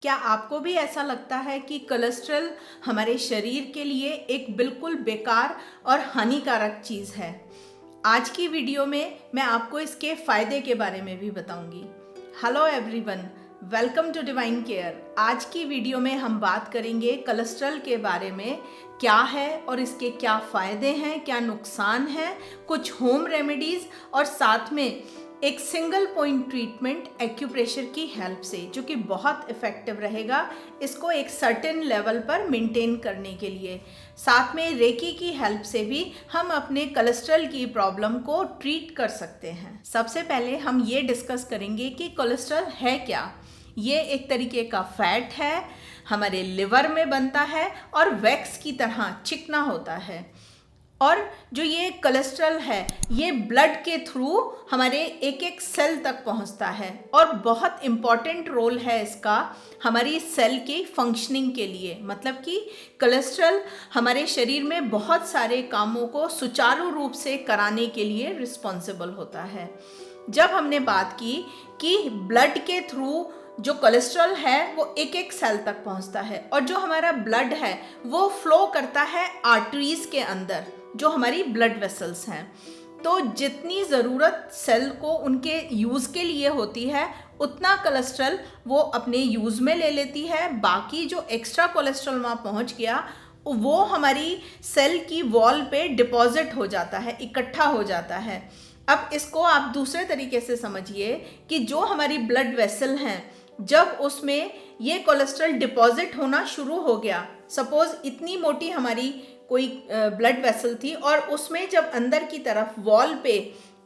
क्या आपको भी ऐसा लगता है कि कोलेस्ट्रॉल हमारे शरीर के लिए एक बिल्कुल बेकार और हानिकारक चीज़ है? आज की वीडियो में मैं आपको इसके फ़ायदे के बारे में भी बताऊंगी। Hello everyone, welcome to divine care. आज की वीडियो में हम बात करेंगे कोलेस्ट्रॉल के बारे में, क्या है और इसके क्या फ़ायदे हैं, क्या नुकसान है, कुछ होम रेमेडीज़ और साथ में एक सिंगल पॉइंट ट्रीटमेंट एक्यूप्रेशर की हेल्प से, जो कि बहुत इफ़ेक्टिव रहेगा इसको एक सर्टेन लेवल पर मेंटेन करने के लिए। साथ में रेकी की हेल्प से भी हम अपने कोलेस्ट्रॉल की प्रॉब्लम को ट्रीट कर सकते हैं। सबसे पहले हम ये डिस्कस करेंगे कि कोलेस्ट्रॉल है क्या। ये एक तरीके का फैट है, हमारे लिवर में बनता है और वैक्स की तरह चिकना होता है। और जो ये कोलेस्ट्रॉल है ये ब्लड के थ्रू हमारे एक एक सेल तक पहुंचता है और बहुत इम्पॉर्टेंट रोल है इसका हमारी सेल के फंक्शनिंग के लिए। मतलब कि कोलेस्ट्रॉल हमारे शरीर में बहुत सारे कामों को सुचारू रूप से कराने के लिए रिस्पॉन्सिबल होता है। जब हमने बात की कि ब्लड के थ्रू जो कोलेस्ट्रॉल है वो एक एक सेल तक पहुंचता है और जो हमारा ब्लड है वो फ्लो करता है आर्टरीज के अंदर, जो हमारी ब्लड वेसल्स हैं। तो जितनी ज़रूरत सेल को उनके यूज़ के लिए होती है उतना कोलेस्ट्रॉल वो अपने यूज़ में ले लेती है। बाकी जो एक्स्ट्रा कोलेस्ट्रॉल वहाँ पहुँच गया वो हमारी सेल की वॉल पे डिपॉजिट हो जाता है, इकट्ठा हो जाता है। अब इसको आप दूसरे तरीके से समझिए कि जो हमारी ब्लड वेसल हैं, जब उसमें ये कोलेस्ट्रॉल डिपॉजिट होना शुरू हो गया, सपोज इतनी मोटी हमारी कोई ब्लड वेसल थी और उसमें जब अंदर की तरफ वॉल पे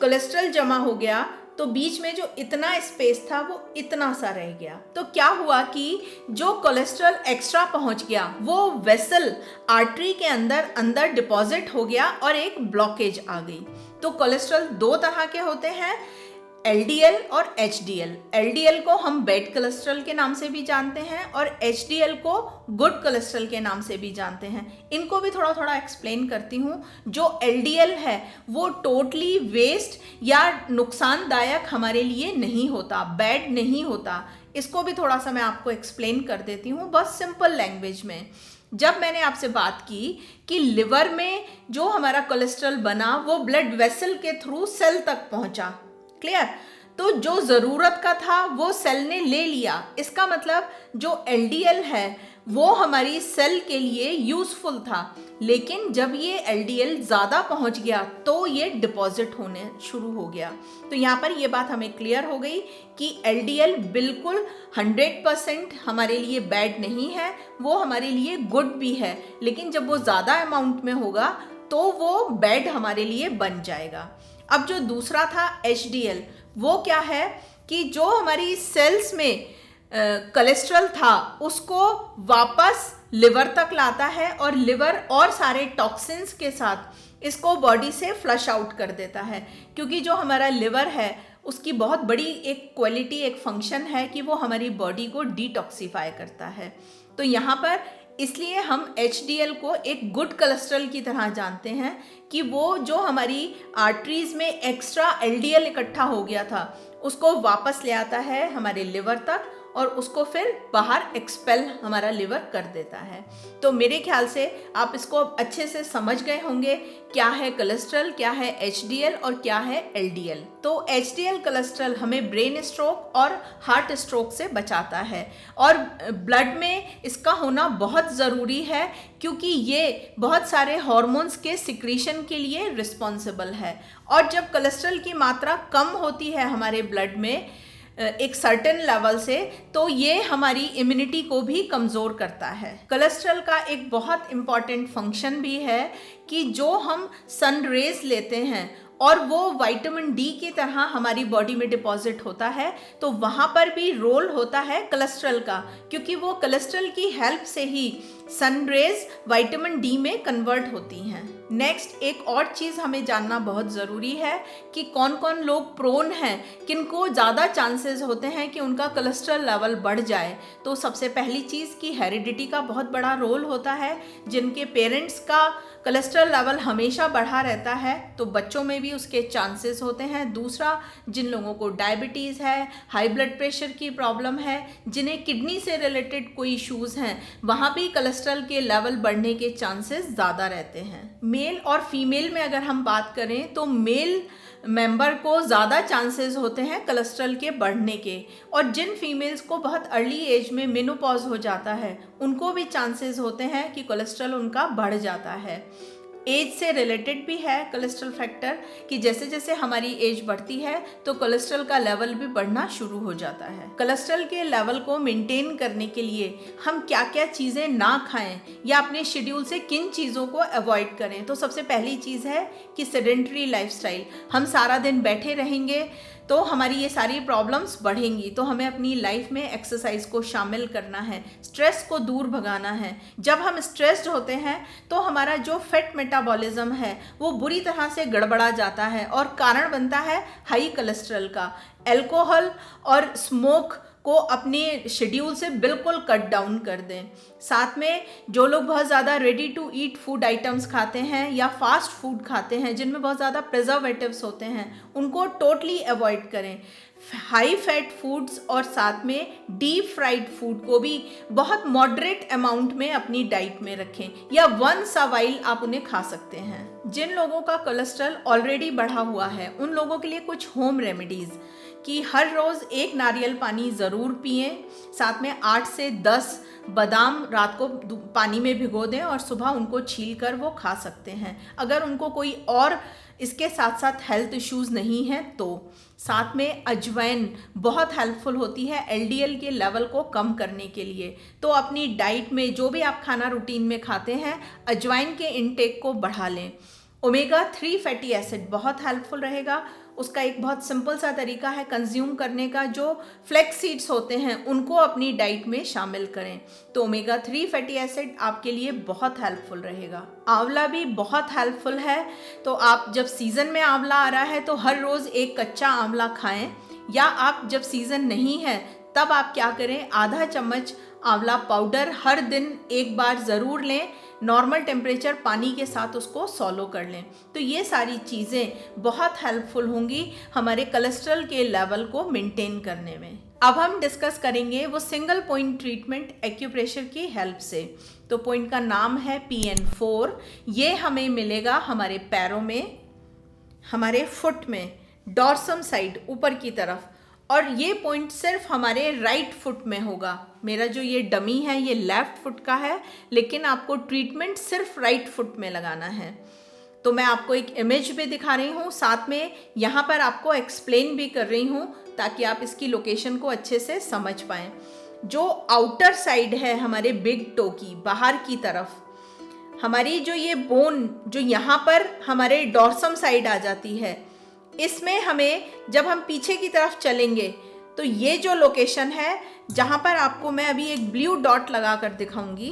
कोलेस्ट्रॉल जमा हो गया तो बीच में जो इतना स्पेस था वो इतना सा रह गया। तो क्या हुआ कि जो कोलेस्ट्रॉल एक्स्ट्रा पहुंच गया वो वेसल आर्टरी के अंदर डिपॉजिट हो गया और एक ब्लॉकेज आ गई। तो कोलेस्ट्रॉल दो तरह के होते हैं, LDL और HDL। LDL को हम बैड कोलेस्ट्रॉल के नाम से भी जानते हैं और HDL को गुड कोलेस्ट्रॉल के नाम से भी जानते हैं। इनको भी थोड़ा थोड़ा एक्सप्लेन करती हूँ। जो LDL है वो टोटली वेस्ट या नुकसानदायक हमारे लिए नहीं होता, बैड नहीं होता। इसको भी थोड़ा सा मैं आपको एक्सप्लेन कर देती हूँ बस सिंपल लैंग्वेज में। जब मैंने आपसे बात की कि लिवर में जो हमारा कोलेस्ट्रॉल बना वो ब्लड वेसल के थ्रू सेल तक पहुंचा, क्लियर? तो जो ज़रूरत का था वो सेल ने ले लिया। इसका मतलब जो LDL है वो हमारी सेल के लिए यूज़फुल था, लेकिन जब ये LDL ज़्यादा पहुंच गया तो ये डिपॉजिट होने शुरू हो गया। तो यहाँ पर ये बात हमें क्लियर हो गई कि LDL बिल्कुल 100% हमारे लिए बैड नहीं है, वो हमारे लिए गुड भी है, लेकिन जब वो ज़्यादा अमाउंट में होगा तो वो बैड हमारे लिए बन जाएगा। अब जो दूसरा था HDL, वो क्या है कि जो हमारी सेल्स में कोलेस्ट्रॉल था उसको वापस लिवर तक लाता है और लिवर और सारे टॉक्सिन्स के साथ इसको बॉडी से फ्लश आउट कर देता है। क्योंकि जो हमारा लिवर है उसकी बहुत बड़ी एक क्वालिटी, एक फंक्शन है कि वो हमारी बॉडी को डिटॉक्सिफाई करता है। तो यहाँ पर इसलिए हम HDL को एक गुड कोलेस्ट्रॉल की तरह जानते हैं कि वो जो हमारी आर्टरीज में एक्स्ट्रा LDL इकट्ठा हो गया था उसको वापस ले आता है हमारे लिवर तक और उसको फिर बाहर एक्सपेल हमारा लिवर कर देता है। तो मेरे ख्याल से आप इसको अच्छे से समझ गए होंगे, क्या है कोलेस्ट्रॉल, क्या है HDL और क्या है LDL। तो HDL कोलेस्ट्रॉल हमें ब्रेन स्ट्रोक और हार्ट स्ट्रोक से बचाता है और ब्लड में इसका होना बहुत ज़रूरी है क्योंकि ये बहुत सारे हार्मोन्स के सिक्रीशन के लिए रिस्पॉन्सिबल है। और जब कोलेस्ट्रॉल की मात्रा कम होती है हमारे ब्लड में एक सर्टेन लेवल से, तो ये हमारी इम्यूनिटी को भी कमज़ोर करता है। कोलेस्ट्रॉल का एक बहुत इम्पॉर्टेंट फंक्शन भी है कि जो हम सन रेज लेते हैं और वो विटामिन D की तरह हमारी बॉडी में डिपॉजिट होता है, तो वहाँ पर भी रोल होता है कोलेस्ट्रॉल का, क्योंकि वो कोलेस्ट्रॉल की हेल्प से ही सन रेज विटामिन D में कन्वर्ट होती हैं। नेक्स्ट एक और चीज़ हमें जानना बहुत ज़रूरी है कि कौन कौन लोग प्रोन हैं, किनको ज़्यादा चांसेस होते हैं कि उनका कोलेस्ट्रॉल लेवल बढ़ जाए। तो सबसे पहली चीज़ कि हेरिडिटी का बहुत बड़ा रोल होता है। जिनके पेरेंट्स का कोलेस्ट्रॉल लेवल हमेशा बढ़ा रहता है तो बच्चों में भी उसके चांसेस होते हैं। दूसरा, जिन लोगों को डायबिटीज़ है, हाई ब्लड प्रेशर की प्रॉब्लम है, जिन्हें किडनी से रिलेटेड कोई इश्यूज़ हैं, वहाँ भी कोलेस्ट्रॉल के लेवल बढ़ने के चांसेस ज़्यादा रहते हैं। मेल और फीमेल में अगर हम बात करें तो मेल मेंबर को ज़्यादा चांसेस होते हैं कोलेस्ट्रॉल के बढ़ने के, और जिन फीमेल्स को बहुत अर्ली एज में मेनोपॉज हो जाता है उनको भी चांसेस होते हैं कि कोलेस्ट्रॉल उनका बढ़ जाता है। एज से रिलेटेड भी है कोलेस्ट्रॉल फैक्टर कि जैसे जैसे हमारी एज बढ़ती है तो कोलेस्ट्रॉल का लेवल भी बढ़ना शुरू हो जाता है। कोलेस्ट्रॉल के लेवल को मेंटेन करने के लिए हम क्या क्या चीज़ें ना खाएं या अपने शेड्यूल से किन चीज़ों को अवॉइड करें। तो सबसे पहली चीज़ है कि सेडेंटरी लाइफस्टाइल। हम सारा दिन बैठे रहेंगे तो हमारी ये सारी प्रॉब्लम्स बढ़ेंगी। तो हमें अपनी लाइफ में एक्सरसाइज को शामिल करना है, स्ट्रेस को दूर भगाना है। जब हम स्ट्रेस्ड होते हैं तो हमारा जो फैट मेटाबॉलिज्म है वो बुरी तरह से गड़बड़ा जाता है और कारण बनता है हाई कोलेस्ट्रॉल का। अल्कोहल और स्मोक को अपने शेड्यूल से बिल्कुल कट डाउन कर दें। साथ में जो लोग बहुत ज़्यादा ready to eat food items खाते हैं या फास्ट फूड खाते हैं जिनमें बहुत ज़्यादा प्रिजर्वेटिव्स होते हैं, उनको टोटली अवॉइड करें। हाई फैट फूड्स और साथ में डीप फ्राइड फूड को भी बहुत मॉडरेट अमाउंट में अपनी डाइट में रखें या वंस अ वाइल आप उन्हें खा सकते हैं। जिन लोगों का कोलेस्ट्रॉल ऑलरेडी बढ़ा हुआ है उन लोगों के लिए कुछ होम रेमेडीज़ कि हर रोज़ 1 नारियल पानी ज़रूर पिएं। साथ में 8 से 10 बादाम रात को पानी में भिगो दें और सुबह उनको छील कर वो खा सकते हैं अगर उनको कोई और इसके साथ साथ हेल्थ इश्यूज़ नहीं हैं तो। साथ में अजवाइन बहुत हेल्पफुल होती है एलडीएल के लेवल को कम करने के लिए। तो अपनी डाइट में जो भी आप खाना रूटीन में खाते हैं अजवाइन के इनटेक को बढ़ा लें। ओमेगा 3 फैटी एसिड बहुत हेल्पफुल रहेगा। उसका एक बहुत सिंपल सा तरीका है कंज्यूम करने का। जो फ्लैक्स सीड्स होते हैं उनको अपनी डाइट में शामिल करें तो ओमेगा 3 फैटी एसिड आपके लिए बहुत हेल्पफुल रहेगा। आंवला भी बहुत हेल्पफुल है। तो आप जब सीज़न में आंवला आ रहा है तो हर रोज़ एक कच्चा आंवला खाएं, या आप जब सीज़न नहीं है तब आप क्या करें, आधा चम्मच आंवला पाउडर हर दिन एक बार ज़रूर लें। नॉर्मल टेम्परेचर पानी के साथ उसको सॉलो कर लें। तो ये सारी चीज़ें बहुत हेल्पफुल होंगी हमारे कोलेस्ट्रॉल के लेवल को मेंटेन करने में। अब हम डिस्कस करेंगे वो सिंगल पॉइंट ट्रीटमेंट एक्यूप्रेशर की हेल्प से। तो पॉइंट का नाम है PN4। ये हमें मिलेगा हमारे पैरों में, हमारे फुट में, डॉर्सम साइड ऊपर की तरफ, और ये पॉइंट सिर्फ हमारे राइट फुट में होगा। मेरा जो ये डमी है ये लेफ्ट फुट का है, लेकिन आपको ट्रीटमेंट सिर्फ राइट फुट में लगाना है। तो मैं आपको एक इमेज भी दिखा रही हूँ, साथ में यहाँ पर आपको एक्सप्लेन भी कर रही हूँ ताकि आप इसकी लोकेशन को अच्छे से समझ पाएँ। जो आउटर साइड है हमारे बिग टो की, बाहर की तरफ, हमारी जो ये बोन जो यहाँ पर हमारे डॉर्सम साइड आ जाती है, इसमें हमें जब हम पीछे की तरफ चलेंगे तो ये जो लोकेशन है जहां पर आपको मैं अभी एक ब्लू डॉट लगा कर दिखाऊंगी,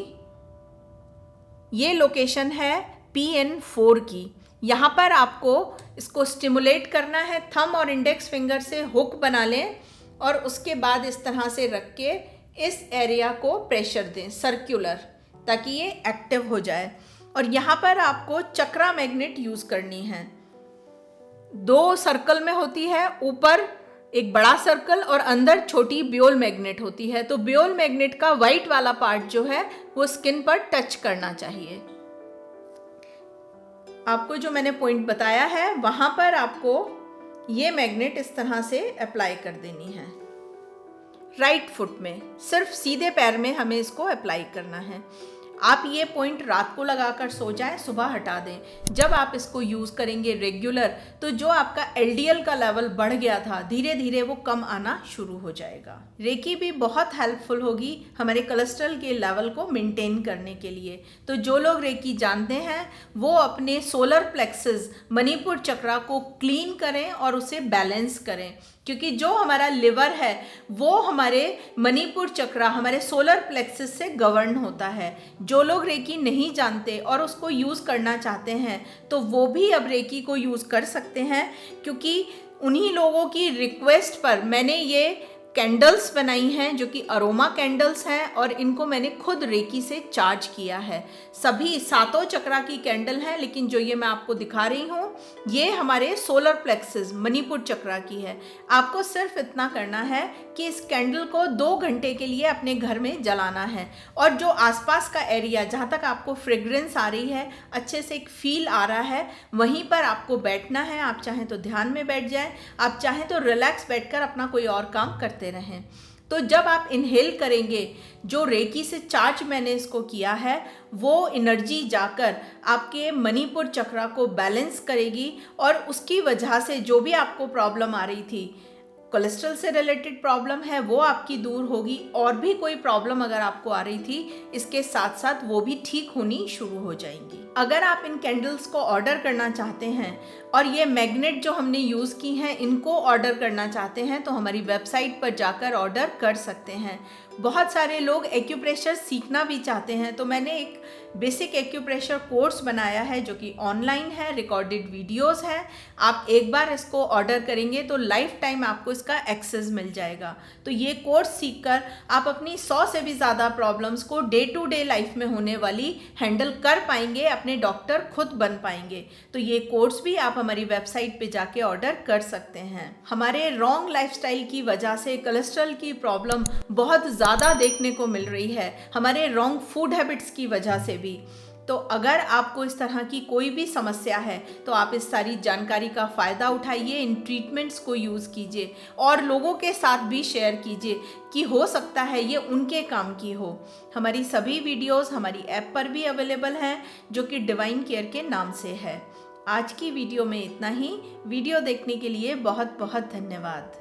ये लोकेशन है PN4 की। यहाँ पर आपको इसको स्टिमुलेट करना है। थंब और इंडेक्स फिंगर से हुक बना लें और उसके बाद इस तरह से रख के इस एरिया को प्रेशर दें सर्कुलर, ताकि ये एक्टिव हो जाए। और यहाँ पर आपको चक्रा मैग्नेट यूज़ करनी है। 2 सर्कल में होती है, ऊपर एक बड़ा सर्कल और अंदर छोटी ब्योल मैग्नेट होती है। तो ब्योल मैग्नेट का वाइट वाला पार्ट जो है वो स्किन पर टच करना चाहिए। आपको जो मैंने पॉइंट बताया है वहां पर आपको ये मैग्नेट इस तरह से अप्लाई कर देनी है राइट फुट में। सिर्फ सीधे पैर में हमें इसको अप्लाई करना है। आप ये पॉइंट रात को लगाकर सो जाएं, सुबह हटा दें। जब आप इसको यूज़ करेंगे रेगुलर तो जो आपका LDL का लेवल बढ़ गया था धीरे धीरे वो कम आना शुरू हो जाएगा। रेकी भी बहुत हेल्पफुल होगी हमारे कोलेस्ट्रॉल के लेवल को मेंटेन करने के लिए। तो जो लोग रेकी जानते हैं वो अपने सोलर प्लेक्सस मणिपुर चक्रा को क्लीन करें और उसे बैलेंस करें। क्योंकि जो हमारा लिवर है वो हमारे मणिपुर चक्रा, हमारे सोलर प्लेक्सस से गवर्न होता है। जो लोग रेकी नहीं जानते और उसको यूज़ करना चाहते हैं तो वो भी अब रेकी को यूज़ कर सकते हैं, क्योंकि उन्हीं लोगों की रिक्वेस्ट पर मैंने ये कैंडल्स बनाई हैं जो कि अरोमा कैंडल्स हैं और इनको मैंने खुद रेकी से चार्ज किया है। सभी 7 चक्रा की कैंडल हैं, लेकिन जो ये मैं आपको दिखा रही हूँ ये हमारे सोलर प्लेक्सस मणिपुर चक्रा की है। आपको सिर्फ इतना करना है कि इस कैंडल को 2 घंटे के लिए अपने घर में जलाना है और जो आसपास का एरिया जहाँ तक आपको फ्रेग्रेंस आ रही है, अच्छे से एक फील आ रहा है, वहीं पर आपको बैठना है। आप चाहें तो ध्यान में बैठ जाएं, आप चाहें तो रिलैक्स बैठकर अपना कोई और काम करते रहें। तो जब आप इनहेल करेंगे, जो रेकी से चार्ज मैंने इसको किया है वो एनर्जी जाकर आपके मणिपुर चक्रा को बैलेंस करेगी और उसकी वजह से जो भी आपको प्रॉब्लम आ रही थी, कोलेस्ट्रॉल से रिलेटेड प्रॉब्लम है, वो आपकी दूर होगी। और भी कोई प्रॉब्लम अगर आपको आ रही थी, इसके साथ साथ वो भी ठीक होनी शुरू हो जाएंगी। अगर आप इन कैंडल्स को ऑर्डर करना चाहते हैं और ये मैग्नेट जो हमने यूज़ की हैं इनको ऑर्डर करना चाहते हैं तो हमारी वेबसाइट पर जाकर ऑर्डर कर सकते हैं। बहुत सारे लोग एक्यूप्रेशर सीखना भी चाहते हैं, तो मैंने एक बेसिक एक्यूप्रेशर कोर्स बनाया है जो कि ऑनलाइन है, रिकॉर्डेड वीडियोस हैं। आप एक बार इसको ऑर्डर करेंगे तो लाइफ टाइम आपको इसका एक्सेस मिल जाएगा। तो ये कोर्स सीखकर आप अपनी 100 से भी ज़्यादा प्रॉब्लम्स को डे टू डे लाइफ में होने वाली हैंडल कर पाएंगे, अपने डॉक्टर खुद बन पाएंगे। तो ये कोर्स भी आप हमारी वेबसाइट पे जाके ऑर्डर कर सकते हैं। हमारे रॉन्ग लाइफस्टाइल की वजह से कोलेस्ट्रॉल की प्रॉब्लम बहुत ज़्यादा देखने को मिल रही है, हमारे रॉन्ग फूड हैबिट्स की वजह से भी। तो अगर आपको इस तरह की कोई भी समस्या है तो आप इस सारी जानकारी का फ़ायदा उठाइए, इन ट्रीटमेंट्स को यूज़ कीजिए और लोगों के साथ भी शेयर कीजिए कि हो सकता है ये उनके काम की हो। हमारी सभी वीडियोस हमारी ऐप पर भी अवेलेबल हैं जो कि डिवाइन केयर के नाम से है। आज की वीडियो में इतना ही। वीडियो देखने के लिए बहुत बहुत धन्यवाद।